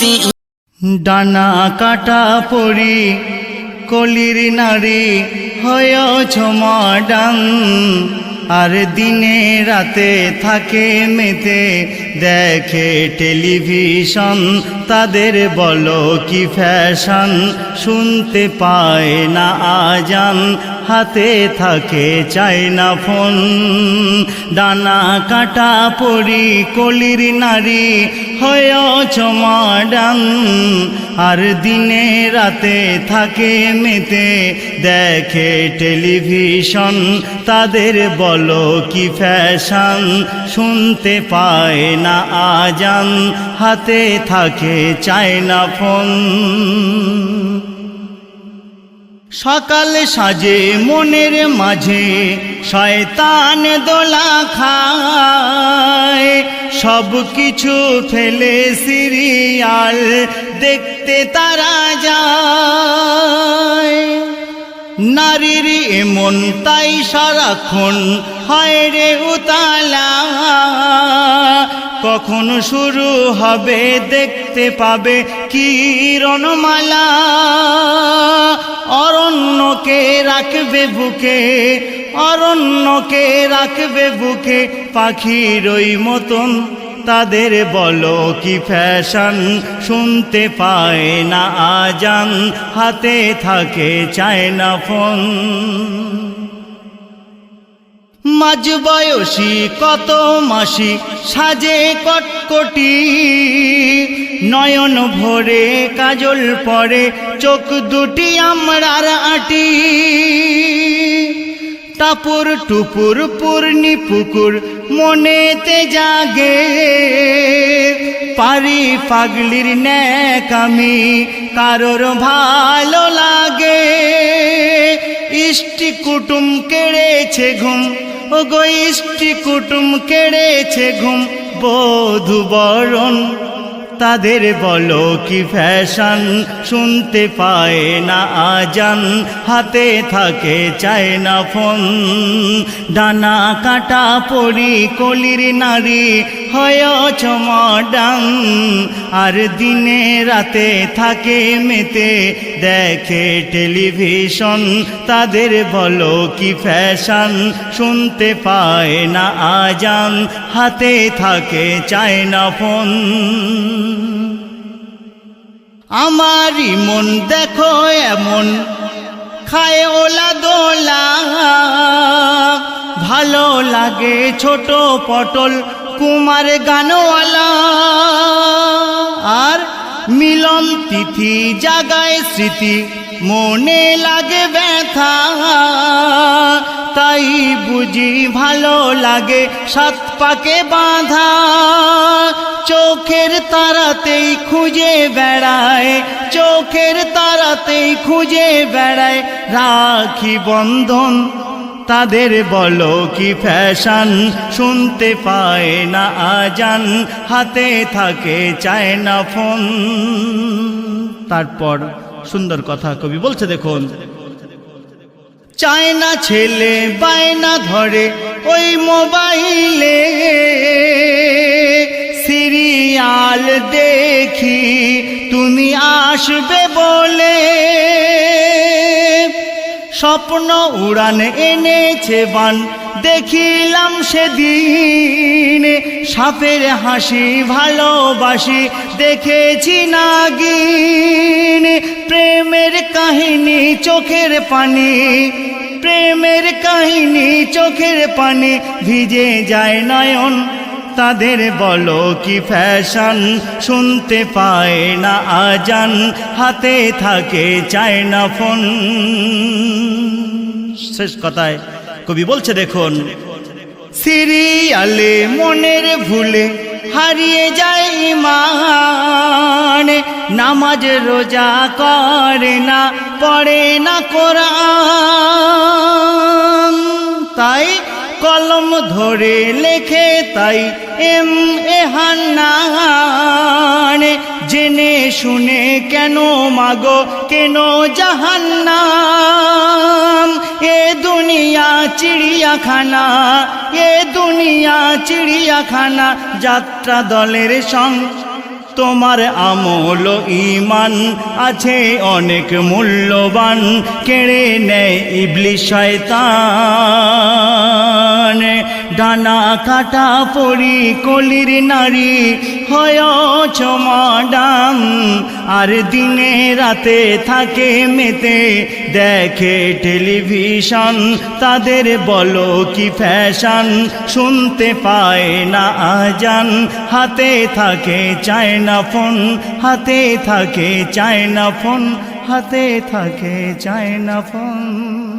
নসি ডানা কাটা পরি কলির নারী হয়েছ মডার্ন আর দিনে রাতে থাকে মেতে দেখে টেলিভিশন তাদের বলো কি ফ্যাশন শুনতে পায় না আজান হাতে থাকে চায়না ফোন ডানা কাটা পরি কলির নারী হয়েছ মডার্ন আর দিনে রাতে থাকে মেতে দেখে টেলিভিশন তাদের বলো কি ফ্যাশন শুনতে পায় না আজান হাতে থাকে চায়না ফোন সকাল সাজে মনের মাঝে শয়তান দোলা খায় সব কিছু ফেলে সিরিয়াল দেখতে তারা যায় নারীর এমন তাই সারাক্ষণ হয় রে উতালা কখন শুরু হবে দেখতে পাবে কিরণমালা অরণ্যকে রাখবে বুকে অরণ্যকে রাখবে বুকে পাখির ওই মতন তাদের বলো কি ফ্যাশন শুনতে পায় না আজান হাতে থাকে চায়না ফোন মাঝ বয়সী কত মাসি সাজে কটকটি নয়ন ভরে কাজল পরে চোখ দুটি আমরার আটি টাপুর টুপুর পূর্ণি পুকুর মনেতে জাগে পারি পাগলির ন্যাকামি কারোর ভালো লাগে ইষ্টি কুটুম কেড়েছে ঘুম ও গো ইষ্টি কুটুম কেড়েছে ঘুম বধূ বরণ তাদের বলো কি ফ্যাশন শুনতে পায় না আজান হাতে থাকে চায়না ফোন ডানা কাটা পরি কলির নারী হয়েছ মডার্ন আর দিনে রাতে থাকে মেতে দেখে টেলিভিশন তাদের বলো কি ফ্যাশন শুনতে পায় না আজান হাতে থাকে চায়না ফোন আমারই মন দেখো এমন খায় ওলা দোলা ভালো লাগে ছোট পটল কুমার গানওয়ালা আর মিলন তিথি জাগায় স্মৃতি মনে লাগে ব্যথা তাই বুঝি ভালো লাগে সাত পাকে বাঁধা চোখের তারাতেই খুঁজে বেড়ায় চোখের তারাতেই খুঁজে বেড়ায় রাখি বন্ধন তাদের বলো কি ফ্যাশন শুনতে পায় না আজান হাতে থাকে চায়না ফোন তারপর সুন্দর কথা কবি বলছে দেখুন চায়না ছেলে বায়না ধরে ওই মোবাইলে সিরিয়াল দেখি তুমি আসবে বলে স্বপ্ন উড়ান এনেছে বান দেখিলাম সেদিন সাপের হাসি ভালোবাসি দেখেছি নাগিন প্রেমের কাহিনী চোখের পানি প্রেমের কাহিনী চোখের পানি ভিজে যায় নয়ন তাদের বলো কি ফ্যাশন শুনতে পায় না আজান হাতে থাকে চায়না ফোন শেষ কথায় কবি বলছে দেখুন সিরিয়ালে মনের ভুলে হারিয়ে যায় ঈমান নামাজ রোজা করে না পড়ে না কোরআন তাই কলম ধরে লেখে তাই এ হান্নান জেনে শুনে কেন মাগো কেন জাহান্নাম এ দুনিয়া চিড়িয়াখানা এ দুনিয়া চিড়িয়াখানা যাত্রা দলের সং তোমার আমল ও ঈমান আছে অনেক মূল্যবান, কেড়ে নেয় ইবলিস শয়তান। ডানা কাটা পরি কলির নারী হয়ছ মাডাম, আর দিনে রাতে থাকে মেতে দেখে টেলিভিশন। তাদের বলো কি ফ্যাশন, শুনতে পায় না আজান, হাতে থাকে চায়না ফোন, হাতে থাকে চায়না ফোন, হাতে থাকে চায়না ফোন।